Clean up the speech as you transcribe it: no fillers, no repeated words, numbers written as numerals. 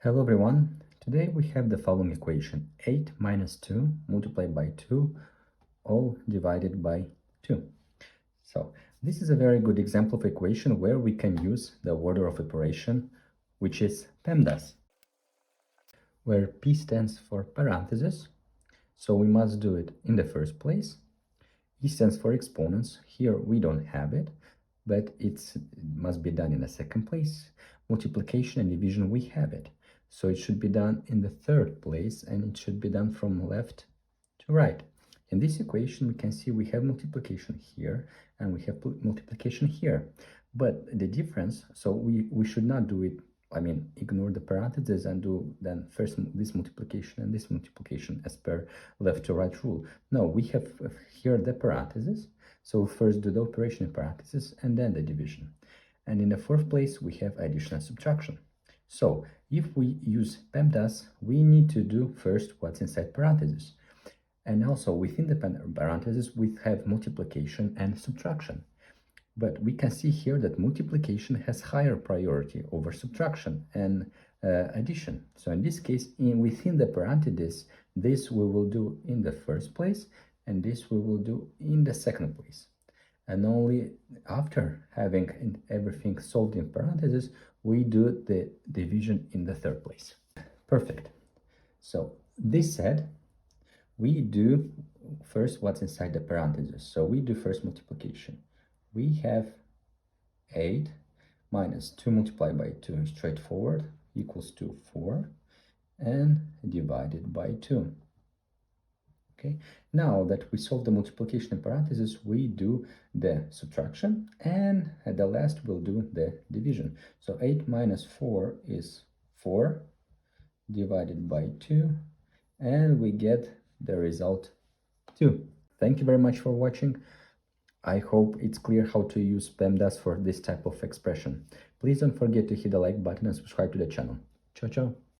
Hello everyone, today we have the following equation 8 minus 2 multiplied by 2 all divided by 2. So this is a very good example of equation where we can use the order of operation, which is PEMDAS, where P stands for parentheses, so we must do it in the first place. E stands for exponents, here we don't have it, but it must be done in the second place. Multiplication and division, we have it. So it should be done in the third place, and it should be done from left to right. In this equation, we can see we have multiplication here, and we have multiplication here. But the difference, so we should not do it, ignore the parentheses and do then first this multiplication and this multiplication as per left to right rule. No, we have here the parentheses, so first do the operation in parentheses and then the division. And in the fourth place, we have addition and subtraction. So if we use PEMDAS, we need to do first what's inside parentheses. And also within the parentheses, we have multiplication and subtraction. But we can see here that multiplication has higher priority over subtraction and addition. So in this case, within the parentheses, this we will do in the first place, and this we will do in the second place. And only after having everything solved in parentheses, we do the division in the third place. Perfect. So this said, we do first what's inside the parentheses. So we do first multiplication. We have 8 minus 2 multiplied by 2 straightforward equals to 4 and divided by 2. Okay, now that we solve the multiplication in parentheses, we do the subtraction, and at the last we'll do the division. So 8 minus 4 is 4 divided by 2, and we get the result 2. Thank you very much for watching. I hope it's clear how to use PEMDAS for this type of expression. Please don't forget to hit the like button and subscribe to the channel. Ciao, ciao.